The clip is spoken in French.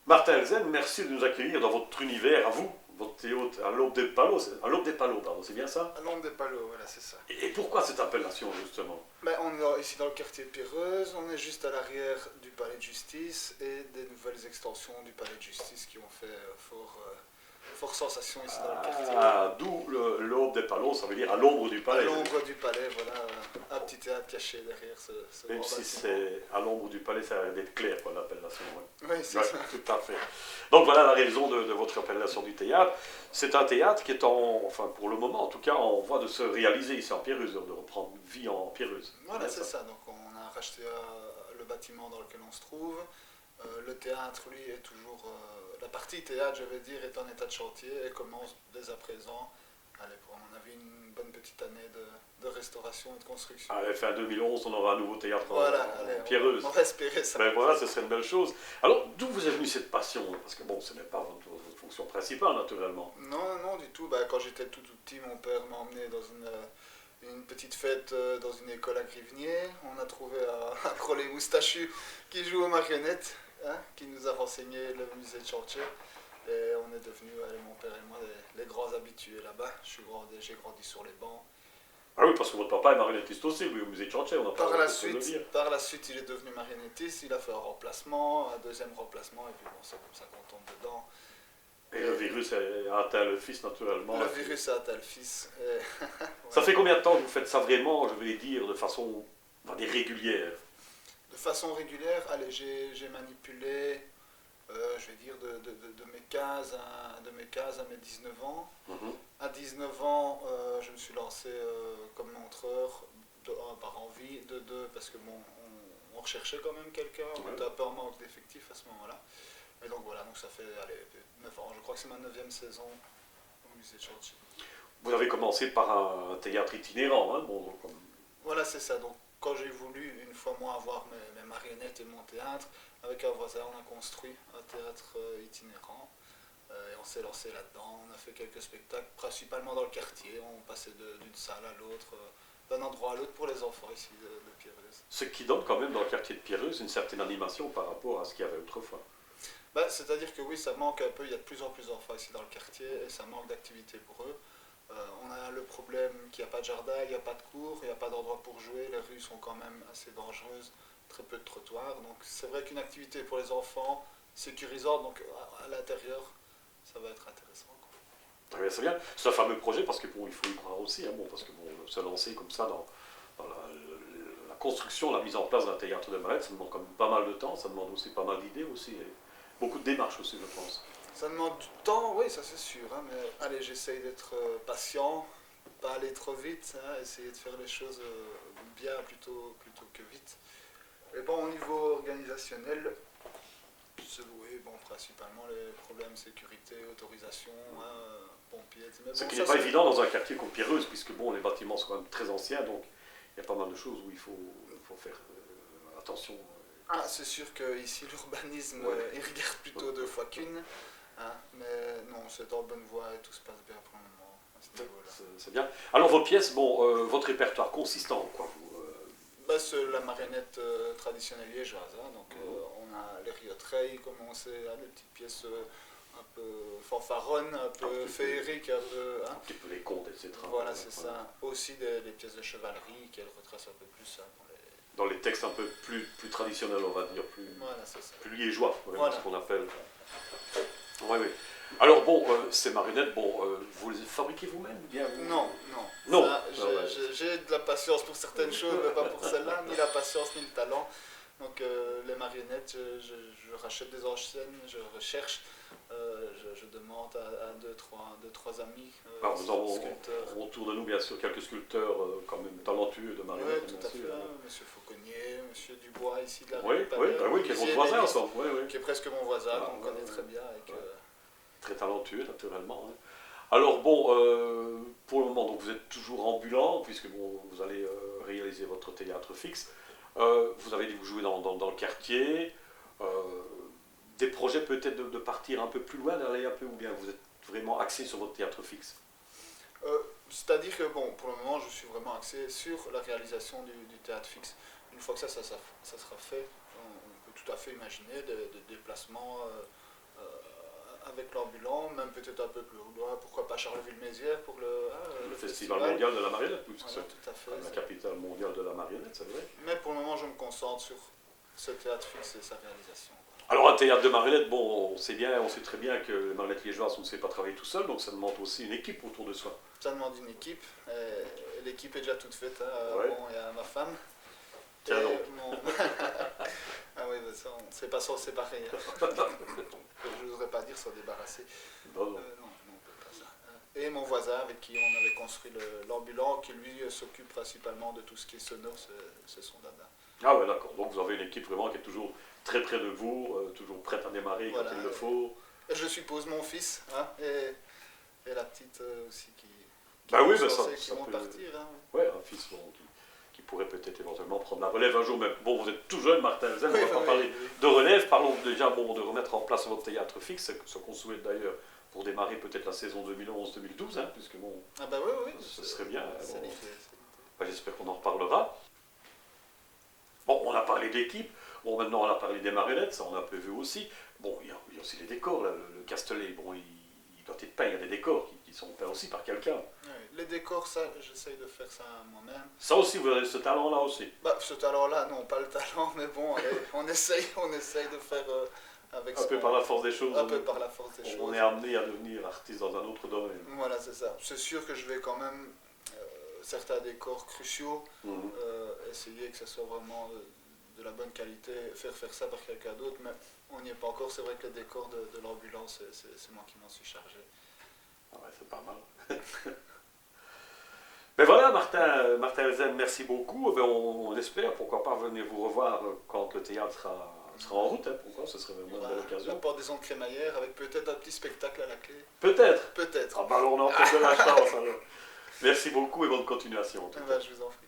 Martin Elzen, merci de nous accueillir dans votre univers, à vous, votre théâtre à l'Aube des Palos, à l'Aube des Palos, pardon, c'est bien ça? À l'ombre des palos, voilà, c'est ça. Et pourquoi cette appellation, justement? Ben, on est ici dans le quartier de Péreuse, on est juste à l'arrière du palais de justice et des nouvelles extensions du palais de justice qui ont fait fort sensation ici dans le quartier. Ah, d'où l'Aube des Palos, ça veut dire à l'ombre du À palais. l'ombre du palais, voilà, un petit théâtre caché derrière ce Même grand si bâtiment. c'est à l'ombre du palais, ça a l'air d'être clair, quoi, l'appellation. Ouais. Oui, c'est Ouais, ça. tout à fait. Donc voilà la raison de votre appellation du théâtre. C'est un théâtre qui est enfin pour le moment en tout cas, en voie de se réaliser ici en Pierreuse, de reprendre vie en Pierreuse. Voilà, Bien c'est ça. ça. Donc on a racheté le bâtiment dans lequel on se trouve. Le théâtre, lui, est toujours... la partie théâtre, je vais dire, est en état de chantier et commence dès à présent. Allez, pour à mon avis, une bonne petite année de restauration et de construction. Allez, fin 2011, on aura un nouveau théâtre Voilà, allez, en Pierreuse. on va espérer ça. Ben voilà, ce serait une belle chose. Alors, d'où vous est venue cette passion? Parce que bon, ce n'est pas votre fonction principale, naturellement. Non, non, du tout. Bah, quand j'étais tout petit, mon père m'a emmené dans une petite fête dans une école à Grivnier. On a trouvé un Crollet moustachu qui joue aux marionnettes, hein, qui nous a renseigné le musée de Chantier. Et on est devenus, allez, mon père et moi, les grands habitués là-bas. J'ai grandi sur les bancs. Ah oui, parce que votre papa est marionnettiste aussi, oui, au musée de Chantier, on n'a pas Par la de le dire. suite, par la suite, il est devenu marionnettiste. Il a fait un remplacement, un deuxième remplacement, et puis bon, c'est comme ça qu'on tombe dedans. Et le virus a atteint le fils, naturellement. Le virus a atteint le fils. Ça Voilà. fait combien de temps que vous faites ça vraiment, je vais dire, de façon, on va dire, régulière? De façon régulière, allez, j'ai manipulé, je vais dire, de mes 15 à mes 19 ans. Mhm. À 19 ans, je me suis lancé comme montreur, de un par envie, de deux parce que bon, on recherchait quand même quelqu'un, on Ouais. était un peu en manque d'effectifs à ce moment-là. Et donc voilà, donc ça fait allez, 9 ans, je crois que c'est ma 9e saison au musée de Chantilly. Vous avez commencé par un théâtre itinérant, hein, bon, comme... Voilà, c'est ça. Donc, quand j'ai voulu, une fois moi, avoir mes marionnettes et mon théâtre, avec un voisin, on a construit un théâtre itinérant. Et on s'est lancé là-dedans. On a fait quelques spectacles, principalement dans le quartier. On passait d'une salle à l'autre, d'un endroit à l'autre pour les enfants ici de Pierreuse. ce qui donne quand même dans le quartier de Pierreuse une certaine animation par rapport à ce qu'il y avait autrefois. Bah, c'est-à-dire que oui, ça manque un peu. Il y a de plus en plus d'enfants ici dans le quartier et ça manque d'activité pour eux. On a le problème qu'il n'y a pas de jardin, il n'y a pas de cours, il n'y a pas d'endroit pour jouer, les rues sont quand même assez dangereuses, très peu de trottoirs. Donc c'est vrai qu'une activité pour les enfants, sécurisante, donc à l'intérieur, ça va être intéressant, quoi. Très bien, c'est bien. C'est un fameux projet parce que bon, il faut y croire aussi, hein, bon, parce que bon, se lancer comme ça dans la construction, la mise en place d'un théâtre de marionnettes, ça demande quand même pas mal de temps, ça demande aussi pas mal d'idées aussi, et beaucoup de démarches aussi, je pense. Ça demande du temps, oui, ça c'est sûr, hein, mais allez, j'essaye d'être patient, pas aller trop vite, hein, essayer de faire les choses bien plutôt que vite. Et bon, au niveau organisationnel, c'est oui, bon, principalement les problèmes sécurité, autorisation, hein, pompiers, mais Ce bon, qui ça n'est pas c'est... évident dans un quartier comme Pierreuse, puisque bon, les bâtiments sont quand même très anciens, donc il y a pas mal de choses où il faut faire attention. Ah, c'est sûr qu'ici l'urbanisme, Ouais. il regarde plutôt deux fois qu'une, hein, mais non, c'est en bonne voie et tout se passe bien pour le moment à ce niveau-là. C'est bien. Alors vos pièces, bon, votre répertoire consistant en quoi vous, Bah, c'est la marionnette traditionnelle liégeoise, hein, donc on a les riotreuils, comme on sait, hein, des petites pièces un peu fanfaronnes, un peu féeriques, un peu... un Hein. petit peu les contes, etc. Voilà, c'est ça. Aussi des pièces de chevalerie qui elles retracent un peu plus hein, pour les... Dans les textes un peu plus traditionnels, on va dire, Voilà, c'est ça. plus liégeois, vraiment, Voilà. ce qu'on appelle. Oui, oui. Alors bon, ces marionnettes, bon, vous les fabriquez vous-même ou bien vous... Non, non. Non. Ça, Ah ouais. j'ai de la patience pour certaines choses, mais pas pour celle-là, ni la patience ni le talent. Donc les marionnettes, je rachète des enchaînes, je recherche, je demande à deux, trois amis, Alors nous avons sculpteurs. autour de nous, bien sûr, quelques sculpteurs quand même talentueux de Oui, marionnettes, tout bien à fait. sûr. Hein. Monsieur Fauconnier, Monsieur Dubois ici de la Oui, rue oui, Palais, oui, qui est votre voisin ensemble. Oui, oui. qui est presque mon voisin, Ah, qu'on ouais, connaît ouais. très bien. Et que, Ouais. Très talentueux, naturellement. Hein. Alors bon, pour le moment, donc vous êtes toujours ambulant, puisque bon, vous allez réaliser votre théâtre fixe. Vous avez dit que vous jouez dans le quartier. Euh, des projets peut-être de partir un peu plus loin, d'aller un peu, ou bien vous êtes vraiment axé sur votre théâtre fixe? C'est-à-dire que, bon, pour le moment, je suis vraiment axé sur la réalisation du théâtre fixe. Une fois que ça sera fait, on peut tout à fait imaginer des déplacements avec l'ambulant, même peut-être un peu plus loin, pourquoi pas Charleville-Mézières pour Le festival mondial de la marionnette, puisque Voilà, c'est tout à fait. la capitale mondiale de la marionnette, c'est vrai. Mais pour le moment, je me concentre sur ce théâtre fixe et sa réalisation. Alors un théâtre de marionnette, bon, on sait très bien que les marionnettes liégeoises, on ne sait pas travailler tout seul, donc ça demande aussi une équipe autour de soi. Ça demande une équipe, et l'équipe est déjà toute faite. Hein. Ouais. Bon, il y a ma femme. Tiens Et donc. ah oui, bah ça, on ne sait pas s'en séparer. Hein. Je n'oserais pas dire s'en débarrasser. Non, non. Non, on peut pas ça. Et mon voisin avec qui on avait construit l'ambulant, qui lui s'occupe principalement de tout ce qui est sonore, c'est son dada. Ah ouais, d'accord. Donc vous avez une équipe vraiment qui est toujours très près de vous, toujours prête à démarrer Voilà. quand il le faut. Et je suppose mon fils, hein, et la petite aussi qui Bah oui, sont bah ça, censés- qui ça vont peut- partir. Hein. Ouais, un fils bon, qui pourrait peut-être éventuellement prendre la relève un jour, mais bon, vous êtes tout jeune, Martin Zen, on Oui, va pas oui, parler oui. de relève, parlons déjà bon, de remettre en place votre théâtre fixe, ce qu'on souhaite d'ailleurs pour démarrer peut-être la saison 2011-2012, hein, puisque bon, Ah bah oui, oui. ce serait bien. C'est Bon, l'idée. bah, j'espère qu'on en reparlera. Bon, on a parlé d'équipe, bon, maintenant on a parlé des marionnettes, ça on a un peu vu aussi. Bon, il y a aussi les décors, là, le Castellet, bon, il doit être peint, il y a des décors qui sont peints aussi par quelqu'un. Oui. Les décors, ça, j'essaye de faire ça moi-même. Ça aussi, vous avez ce talent-là aussi. Bah, ce talent-là, non, pas le talent, mais bon, allez, on essaye de faire avec Un peu par la force des choses, un peu par la force des on choses. est amené à devenir artiste dans un autre domaine. Voilà, c'est ça. C'est sûr que je vais quand même, certains décors cruciaux, Mhm. essayer que ça soit vraiment de la bonne qualité, faire ça par quelqu'un d'autre, mais on n'y est pas encore. C'est vrai que les décors de l'ambulance, c'est moi qui m'en suis chargé. Ah ouais, c'est pas mal. Mais voilà, Martin Elzen, merci beaucoup. Ben, on espère, pourquoi pas, venir vous revoir quand le théâtre sera en route. Hein, pourquoi ce serait vraiment une belle La occasion. porte des ondes crémaillères, avec peut-être un petit spectacle à la clé. Peut-être. Peut-être. Ah ben alors on a encore de la chance alors. Merci beaucoup et bonne continuation. en tout Eh cas. ben, je vous en prie.